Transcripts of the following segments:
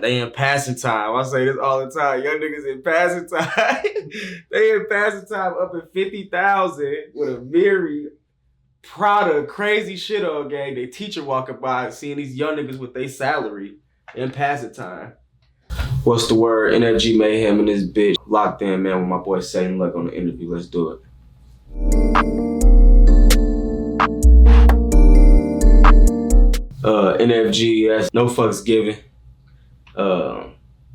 they in passing time. I say this all the time. Young niggas in passing time. They in passing time up at 50,000 with a Miri, Prada, crazy shit on gang. They teacher walking by seeing these young niggas with their salary in passing time. What's the word? NFG Mayhem and this bitch. Locked in, man, with my boy Satan Luck on the interview. Let's do it. NFG, that's no fucks given.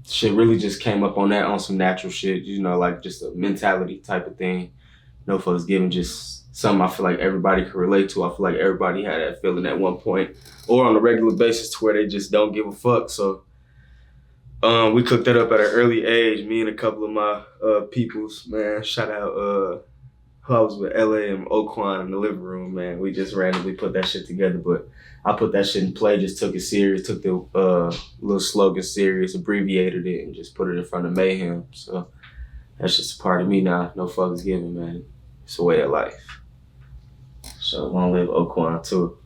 Shit really just came up on that on some natural shit, you know, like just a mentality type of thing. No fucks given, just something I feel like everybody can relate to. I feel like everybody had that feeling at one point or on a regular basis to where they just don't give a fuck. So we cooked that up at an early age, me and a couple of my peoples, man. Shout out who I was with, LA and Oquan in the living room, man. We just randomly put that shit together, but I put that shit in play, just took it serious, took the little slogan serious, abbreviated it, and just put it in front of Mayhem. So that's just a part of me now. No fucks given, man. It's a way of life. So long live Oquan too.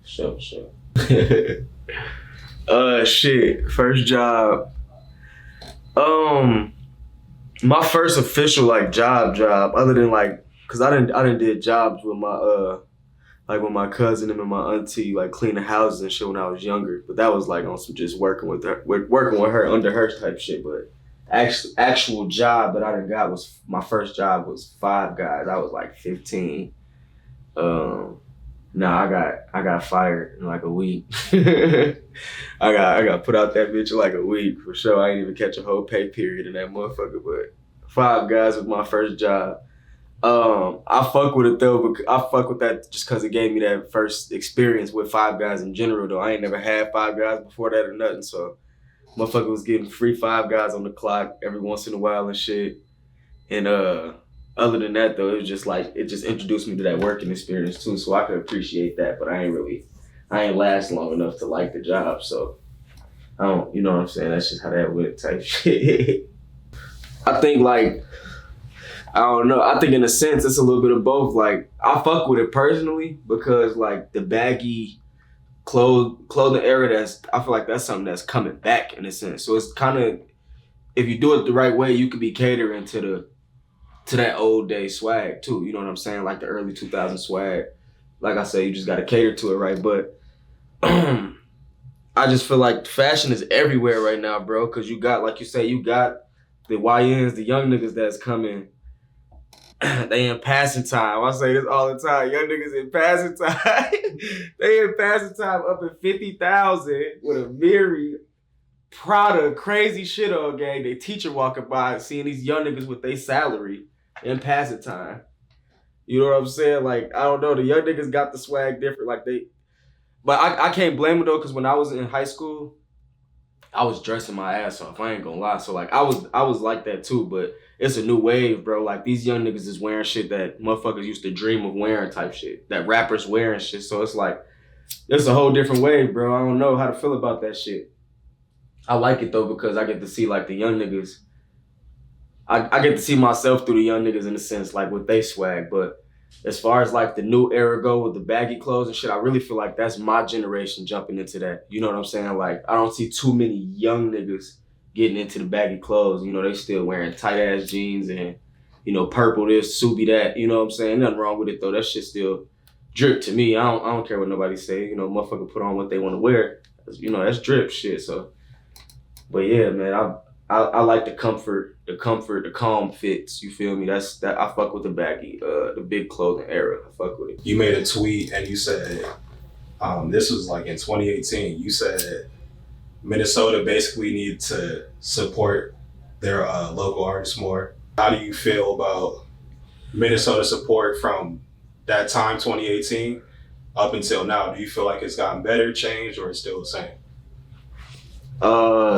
Sure. Shit, first job. My first official like job, other than like, cause I didn't did jobs with my like with my cousin and my auntie, like cleaning houses and shit when I was younger. But that was like on some just working with her under her type shit. But actual job that I done got was, my first job was Five Guys. I was like 15. I got fired in like a week. I got put out that bitch in like a week for sure. I ain't even catch a whole pay period in that motherfucker. But Five Guys was my first job. I fuck with it though, but I fuck with that just cause it gave me that first experience with Five Guys in general though. I ain't never had Five Guys before that or nothing, so motherfucker was getting free Five Guys on the clock every once in a while and shit. And other than that though, it was just like, it just introduced me to that working experience too, so I could appreciate that, but I ain't last long enough to like the job, so I don't, you know what I'm saying? That's just how that went type shit. I think like, I don't know. I think in a sense, it's a little bit of both. Like, I fuck with it personally because like the baggy clothing era, I feel like that's something that's coming back in a sense. So it's kind of, if you do it the right way, you could be catering to that old day swag too. You know what I'm saying? Like the early 2000s swag. Like I said, you just got to cater to it right. But I just feel like fashion is everywhere right now, bro. Because you got, like you say, you got the YNs, the young niggas that's coming. They in passing time. I say this all the time. Young niggas in passing time. They in passing time up at 50,000 with a Miri, Prada, crazy shit on gang. They teacher walking by seeing these young niggas with their salary in passing time. You know what I'm saying? Like, I don't know. The young niggas got the swag different. Like but I can't blame them though, because when I was in high school, I was dressing my ass off. I ain't gonna lie. So like I was like that too, but it's a new wave, bro. Like these young niggas is wearing shit that motherfuckers used to dream of wearing type shit. That rappers wearing shit. So it's like, it's a whole different wave, bro. I don't know how to feel about that shit. I like it though, because I get to see like the young niggas. I get to see myself through the young niggas in a sense, like with they swag. But as far as like the new era go with the baggy clothes and shit, I really feel like that's my generation jumping into that. You know what I'm saying? Like I don't see too many young niggas getting into the baggy clothes. You know, they still wearing tight ass jeans and, you know, purple this, Subi that. You know what I'm saying? Nothing wrong with it though. That shit still drip to me. I don't care what nobody say. You know, motherfucker put on what they want to wear. You know, that's drip shit. So, but yeah, man, I like the comfort, the calm fits. You feel me? That I fuck with the baggy, the big clothing era. I fuck with it. You made a tweet and you said, this was like in 2018. You said Minnesota basically needed to support their local artists more. How do you feel about Minnesota support from that time, 2018, up until now? Do you feel like it's gotten better, changed, or it's still the same?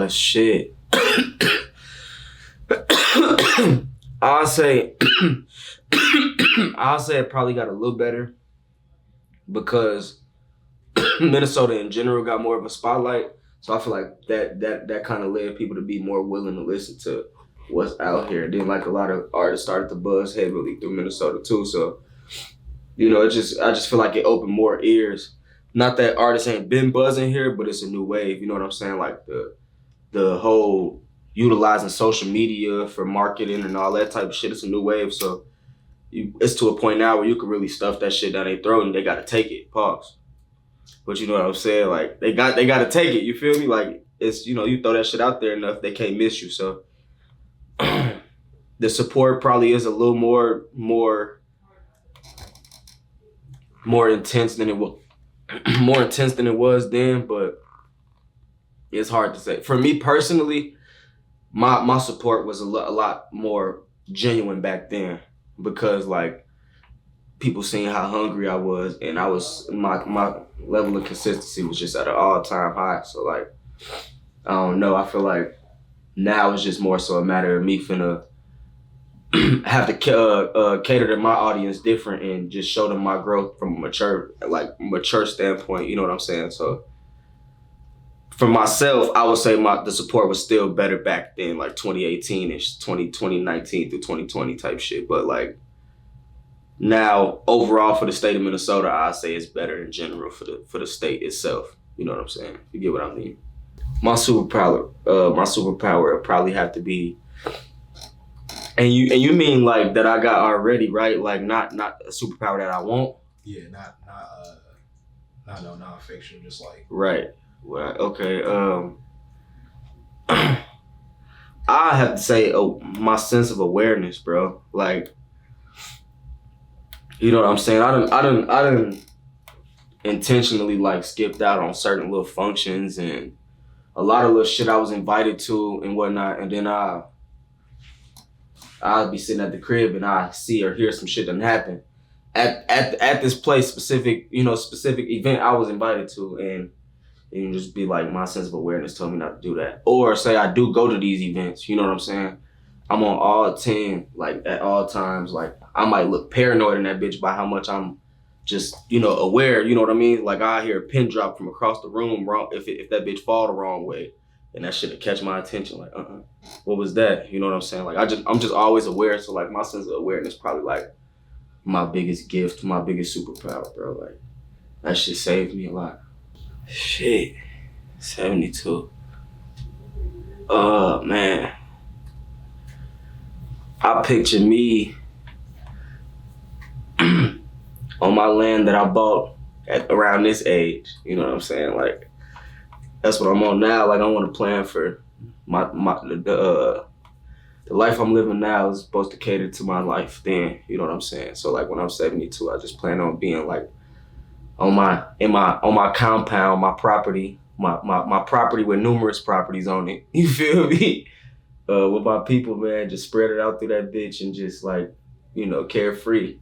Shit. I'll say it probably got a little better because Minnesota in general got more of a spotlight. So I feel like that kind of led people to be more willing to listen to what's out here. Then like a lot of artists started to buzz heavily through Minnesota too. So, you know, I just feel like it opened more ears. Not that artists ain't been buzzing here, but it's a new wave. You know what I'm saying? Like the whole utilizing social media for marketing and all that type of shit. It's a new wave, so it's to a point now where you can really stuff that shit down their throat and they gotta take it. Pause. But you know what I'm saying? Like they gotta take it. You feel me? Like it's you throw that shit out there enough, they can't miss you. So the support probably is a little more intense than it was more intense than it was then, but it's hard to say. For me personally, my support was a lot more genuine back then because like people seeing how hungry I was, and I was my level of consistency was just at an all-time high. So like I don't know, I feel like now it's just more so a matter of me finna have to cater to my audience different and just show them my growth from a mature standpoint. You know what I'm saying? So for myself, I would say the support was still better back then, like 2018-ish, 2019 through 2020 type shit. But like now, overall for the state of Minnesota, I say it's better in general for the state itself. You know what I'm saying? You get what I mean? My superpower would probably have to be. And you mean like that I got already, right? Like not a superpower that I want. Yeah, not no nonfiction, just like right. Well, okay. I have to say, my sense of awareness, bro. Like, you know what I'm saying? I done intentionally like skipped out on certain little functions and a lot of little shit I was invited to and whatnot, and then I'll be sitting at the crib and I see or hear some shit done happen at this place, specific event I was invited to, and you just be like, my sense of awareness told me not to do that. Or say I do go to these events, you know what I'm saying? I'm on all 10, like at all times. Like I might look paranoid in that bitch by how much I'm just, aware, you know what I mean? Like I hear a pin drop from across the room wrong if that bitch fall the wrong way. And that shit would catch my attention, like, what was that? You know what I'm saying? Like I'm just always aware. So like my sense of awareness probably like my biggest gift, my biggest superpower, bro. Like that shit saved me a lot. Shit, 72. Man, I picture me on my land that I bought at around this age. You know what I'm saying? Like that's what I'm on now. Like I want to plan for the life I'm living now is supposed to cater to my life then. You know what I'm saying? So like when I'm 72, I just plan on being like on my compound, my property, my property with numerous properties on it. You feel me? With my people, man, just spread it out through that bitch and just like, carefree,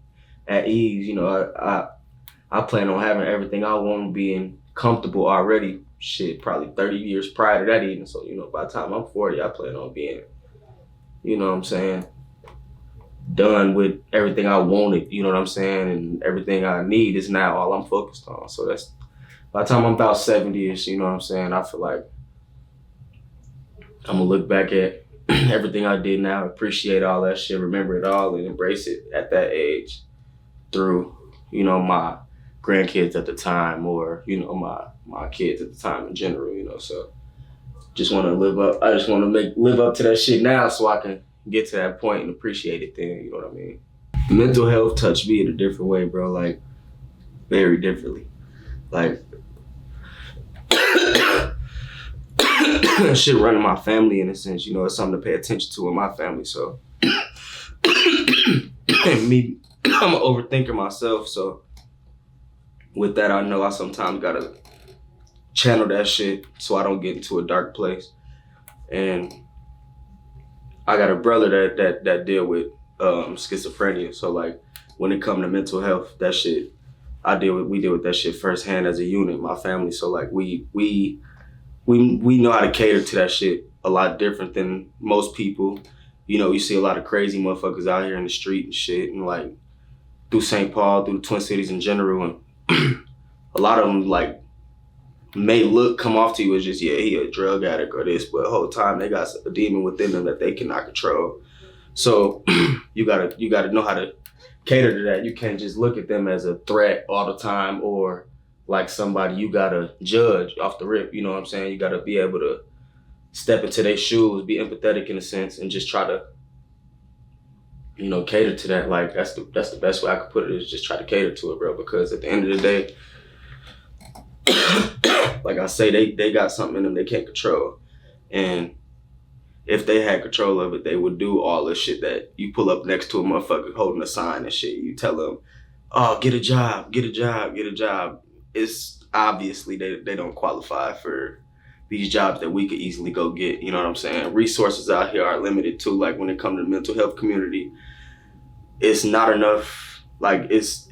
at ease. I plan on having everything I want, being comfortable already. Shit, probably 30 years prior to that even. So, by the time I'm 40, I plan on being, you know what I'm saying, done with everything I wanted, you know what I'm saying? And everything I need is now all I'm focused on. So that's, by the time I'm about 70-ish, you know what I'm saying, I feel like I'm gonna look back at everything I did now, appreciate all that shit, remember it all, and embrace it at that age through, my grandkids at the time, or, my kids at the time in general, so just want to live up. I just want to live up to that shit now so I can get to that point and appreciate it then, you know what I mean? Mental health touched me in a different way, bro, like very differently. Like shit running my family in a sense, it's something to pay attention to in my family. So and me, I'm an overthinker myself, so with that I know I sometimes gotta channel that shit so I don't get into a dark place. And I got a brother that deal with schizophrenia. So like when it comes to mental health, that shit, we deal with that shit firsthand as a unit, my family. So like we know how to cater to that shit a lot different than most people. You see a lot of crazy motherfuckers out here in the street and shit, and like through St. Paul, through the Twin Cities in general, and a lot of them like may come off to you as just, yeah, he a drug addict or this, but the whole time they got a demon within them that they cannot control. So you gotta know how to cater to that. You can't just look at them as a threat all the time or like somebody you gotta judge off the rip. You know what I'm saying? You gotta be able to step into their shoes, be empathetic in a sense, and just try to, cater to that. Like that's the best way I could put it, is just try to cater to it, bro. Because at the end of the day, like I say, they got something in them they can't control. And if they had control of it, they would do all the shit that you pull up next to a motherfucker holding a sign and shit. You tell them, oh, get a job, get a job, get a job. It's obviously they don't qualify for these jobs that we could easily go get. You know what I'm saying? Resources out here are limited too. Like when it comes to the mental health community, it's not enough. Like it's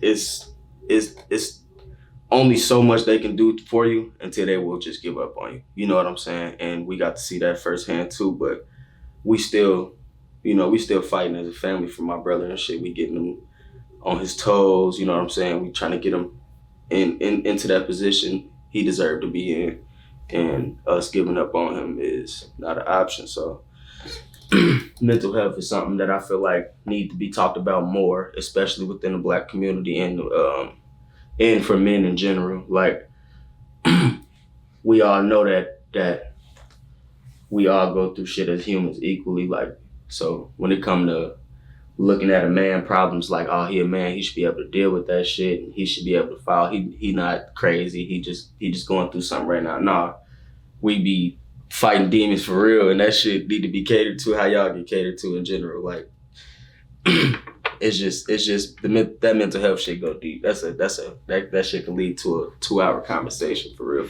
only so much they can do for you until they will just give up on you. You know what I'm saying? And we got to see that firsthand too, but we still fighting as a family for my brother and shit. We getting him on his toes, you know what I'm saying? We trying to get him into that position he deserved to be in, and us giving up on him is not an option. So mental health is something that I feel like need to be talked about more, especially within the Black community and for men in general. Like we all know that we all go through shit as humans equally. Like, so when it come to looking at a man problems, like, oh, he a man, he should be able to deal with that shit, and he should be able to file. He not crazy. He just going through something right now. Nah, we be fighting demons for real, and that shit need to be catered to how y'all get catered to in general. Like, it's just that mental health shit go deep. That shit can lead to a 2-hour conversation for real.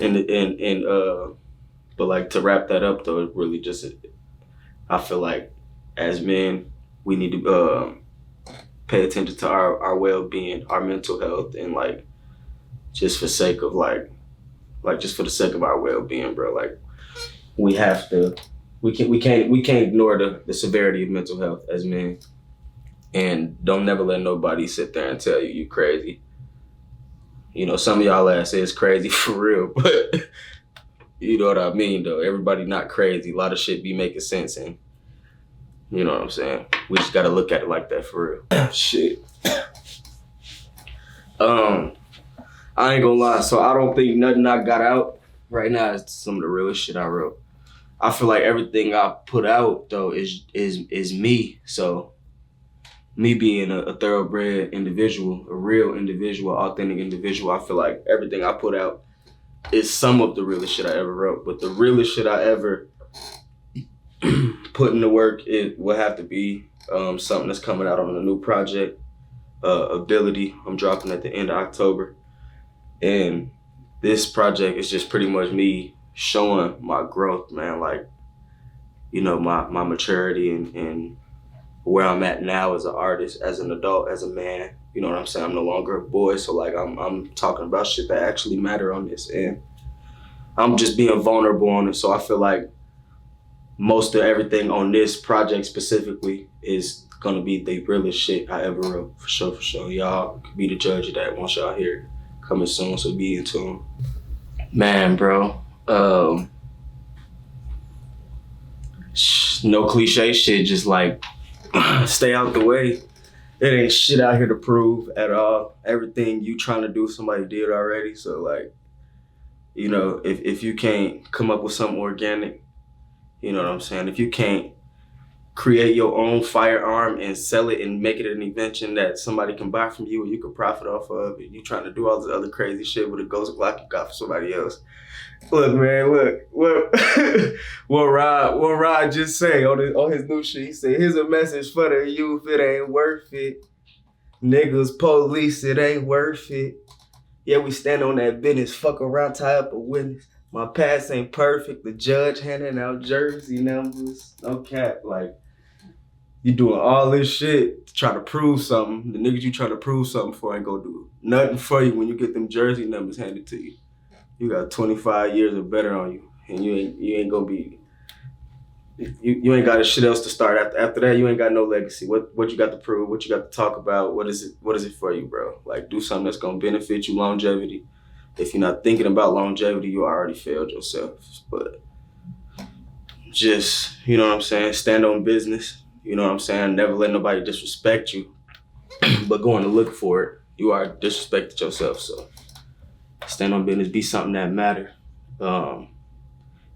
And but like, to wrap that up though, it really just, I feel like as men, we need to pay attention to our well-being, our mental health, and like just for sake of just for the sake of our well-being, bro. Like we can't ignore the severity of mental health as men, and don't never let nobody sit there and tell you crazy. You know, some of y'all ass is crazy for real, but you know what I mean though. Everybody not crazy. A lot of shit be making sense, and you know what I'm saying? We just gotta look at it like that for real. Shit. I ain't gonna lie, so I don't think nothing I got out right now is some of the realest shit I wrote. I feel like everything I put out though is me. So me being a thoroughbred individual, a real individual, authentic individual, I feel like everything I put out is some of the realest shit I ever wrote. But the realest shit I ever put in the work, it will have to be something that's coming out on a new project, Ability. I'm dropping at the end of October. And this project is just pretty much me showing my growth, man. Like, you know, my maturity and where I'm at now as an artist, as an adult, as a man. You know what I'm saying? I'm no longer a boy, so like I'm talking about shit that actually matter on this, and I'm just being vulnerable on it. So I feel like most of everything on this project specifically is gonna be the realest shit I ever wrote, for sure. Y'all can be the judge of that once y'all hear it. Coming soon, so be in tune. Man, bro, no cliche shit, just like stay out the way. It ain't shit out here to prove at all. Everything you trying to do, somebody did already. So like, you know, if you can't come up with something organic, you know what I'm saying? If you can't create your own firearm and sell it and make it an invention that somebody can buy from you and you can profit off of, and you trying to do all this other crazy shit with a ghost Glock you got for somebody else. Look, man, what Rod just say on his new shit? He said, here's a message for the youth, it ain't worth it. Niggas, police, it ain't worth it. Yeah, we stand on that business, fuck around, tie up a witness. My past ain't perfect, the judge handing out jersey numbers, no cap. Like, you doing all this shit to try to prove something. The niggas you trying to prove something for ain't gonna do nothing for you when you get them jersey numbers handed to you. You got 25 years or better on you, and you ain't gonna be. You ain't got shit else to start after that. You ain't got no legacy. What you got to prove? What you got to talk about? What is it for you, bro? Like, do something that's gonna benefit you, longevity. If you're not thinking about longevity, you already failed yourself. But just, you know what I'm saying, stand on business. You know what I'm saying? Never let nobody disrespect you. But going to look for it, you are disrespected yourself. So stand on business, be something that matter.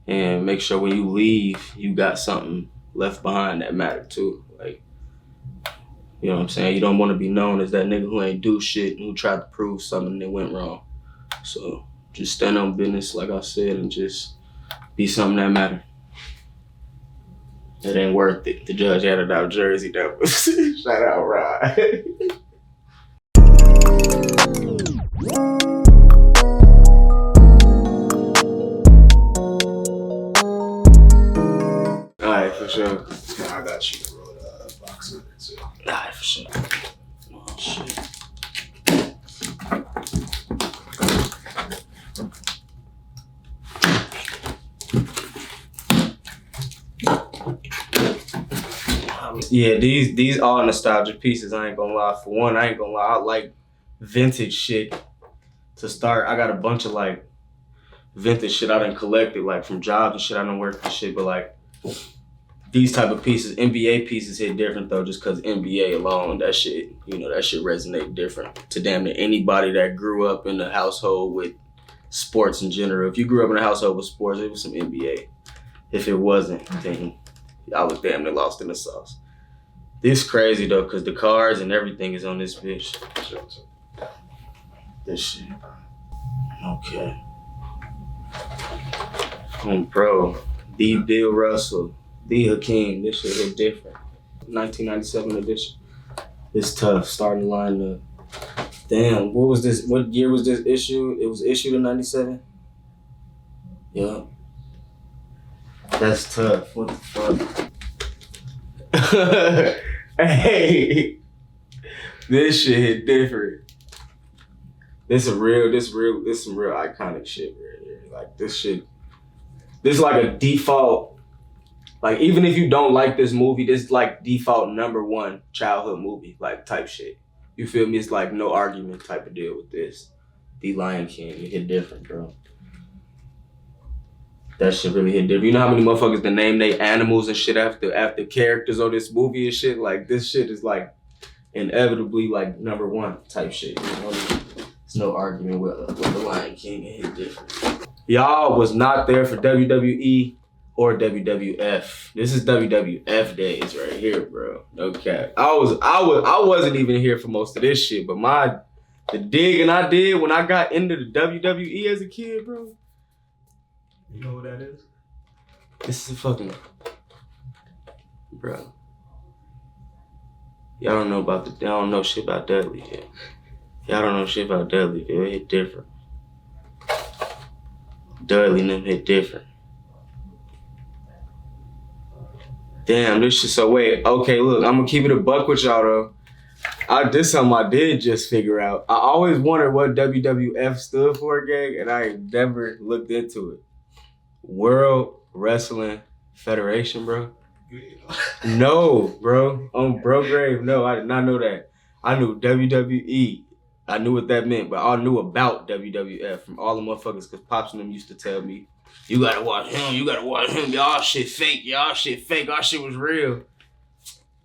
And make sure when you leave, you got something left behind that matter too. Like, you know what I'm saying? You don't want to be known as that nigga who ain't do shit and who tried to prove something that went wrong. So just stand on business, like I said, and just be something that matter. It ain't worth it. The judge added out Jersey, that was shout out Rod. Alright, for sure. I got you to roll the box in there too. Alright, for sure. Oh shit. Yeah, these all nostalgic pieces. I ain't gonna lie. For one, I ain't gonna lie. I like vintage shit. To start, I got a bunch of like vintage shit I done collected, like from jobs and shit I done worked for shit. But like these type of pieces, NBA pieces hit different though, just cause NBA alone, that shit, you know, that shit resonate different to damn near anybody that grew up in a household with sports in general. If you grew up in a household with sports, it was some NBA. If it wasn't, then I was damn near lost in the sauce. This crazy though, cause the cars and everything is on this bitch. This shit. Okay. Bro, the Bill Russell, the Hakeem, this shit hit different. 1997 edition. It's tough, starting line up. Damn, what was this? What year was this issued? It was issued in 97? Yeah. That's tough. What the fuck? Hey, this shit hit different. This some real iconic shit right here. Like this shit, this is like a default, like even if you don't like this movie, this is like default #1 childhood movie, like type shit. You feel me? It's like no argument type of deal with this. The Lion King, it hit different, bro. That shit really hit different. You know how many motherfuckers that name they animals and shit after characters on this movie and shit? Like this shit is like inevitably like #1 type shit. You know? There's no argument with the Lion King, it hit different. Y'all was not there for WWE or WWF. This is WWF days right here, bro. No cap. I wasn't even here for most of this shit, but the digging I did when I got into the WWE as a kid, bro. You know what that is? This is a fucking, bro. Y'all don't know shit about Dudleyville. Y'all don't know shit about Dudleyville. It hit different. Dudley and them hit different. Damn, this shit so wait. Okay, look, I'm gonna keep it a buck with y'all though. This something I did just figure out. I always wondered what WWF stood for, gang, and I never looked into it. World Wrestling Federation, bro. No, bro. On bro grave, no, I did not know that. I knew WWE. I knew what that meant, but I knew about WWF from all the motherfuckers, because Pops and them used to tell me, you gotta watch him, y'all shit fake, our shit was real.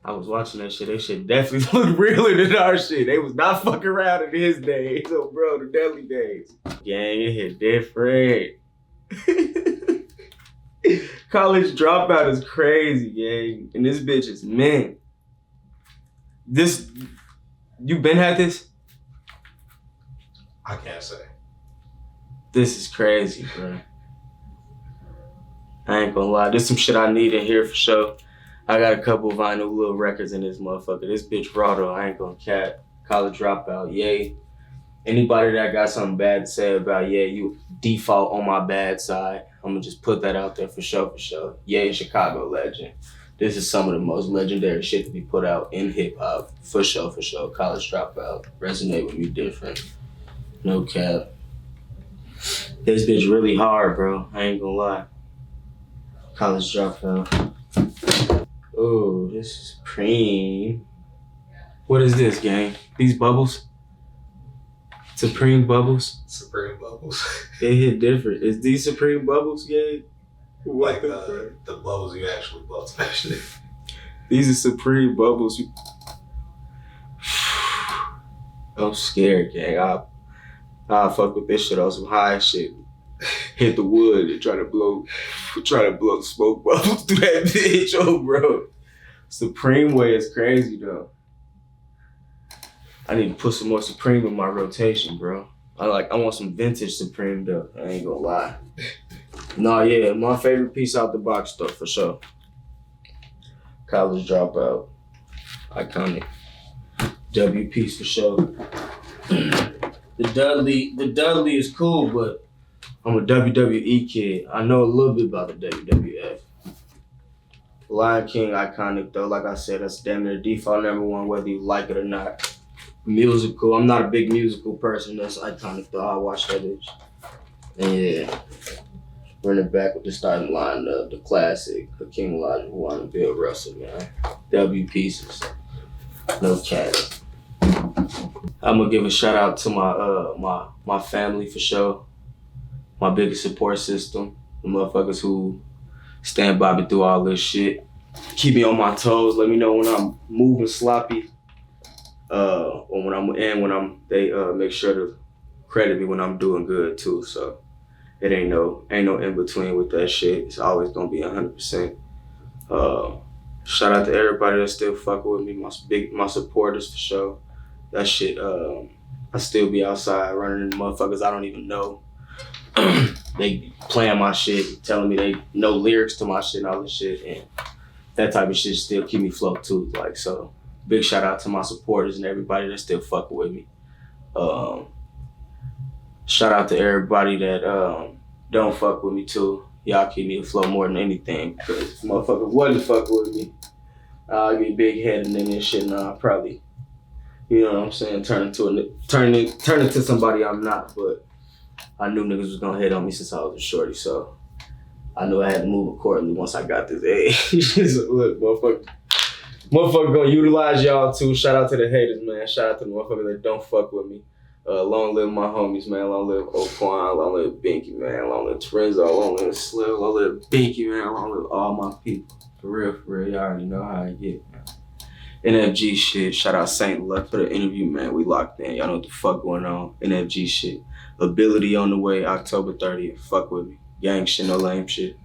I was watching that shit, they shit definitely looked realer than our shit. They was not fucking around in his days, so bro, the Dudley days. Gang, it hit different. College Dropout is crazy, gang. And this bitch is man. You been had this? I can't say. This is crazy, bro. I ain't gonna lie. There's some shit I need in here for sure. I got a couple vinyl little records in this motherfucker. This bitch raw though. I ain't gonna cap. College Dropout, yay. Anybody that got something bad to say about, yeah, you default on my bad side, I'm gonna just put that out there for sure. Yay, Chicago legend. This is some of the most legendary shit to be put out in hip hop. For sure. College Dropout. Resonate with me different. No cap. This bitch really hard, bro. I ain't gonna lie. College Dropout. Oh, this is Supreme. What is this, gang? These bubbles? Supreme bubbles? Supreme bubbles. They hit different. Is these Supreme bubbles, gang? Like the bubbles you actually bought, actually. These are Supreme bubbles. I'm scared, gang. I'll fuck with this shit on some high shit. Hit the wood and try to blow. trying to blow smoke bubbles through that bitch, oh bro. Supreme way is crazy though. I need to put some more Supreme in my rotation, bro. I want some vintage Supreme though. I ain't gonna lie. No, yeah, my favorite piece out the box though, for sure. College Dropout. Iconic. W piece for sure. The Dudley is cool, but I'm a WWE kid. I know a little bit about the WWF. Lion King, iconic though. Like I said, that's damn near default number one, whether you like it or not. Musical. I'm not a big musical person. That's iconic though. I watch that bitch. And yeah. Running back with the starting lineup, the classic, Hakeem Olajuwon and Bill Russell, man. W pieces. No cat. I'm gonna give a shout out to my family for sure. My biggest support system. The motherfuckers who stand by me through all this shit. Keep me on my toes. Let me know when I'm moving sloppy. Or they make sure to credit me when I'm doing good too. So it ain't no in between with that shit. It's always gonna be 100%. Shout out to everybody that still fucking with me. My supporters for sure. That shit. I still be outside running into motherfuckers I don't even know. They playing my shit, telling me they know lyrics to my shit and all this shit, and that type of shit still keep me float too. Like, so big shout out to my supporters and everybody that still fucking with me. Shout out to everybody that don't fuck with me too. Y'all keep me afloat more than anything, because if motherfuckers wasn't fucking with me, I'd be big headed and this shit, and I'd probably, you know what I'm saying, turn into somebody I'm not. But I knew niggas was gonna hit on me since I was a shorty, so I knew I had to move accordingly once I got this age. So look, motherfucker gonna utilize y'all too. Shout out to the haters, man. Shout out to the motherfuckers that don't fuck with me. Long live my homies, man. Long live Oquan. Long live Binky, man. Long live Trenzo. Long live Slim. Long live Binky, man. Long live all my people. For real. Y'all already know how I get, man. NFG shit. Shout out Saint Luck for the interview, man. We locked in. Y'all know what the fuck going on. NFG shit. Ability on the way, October 30th. Fuck with me. Gang shit, no lame shit.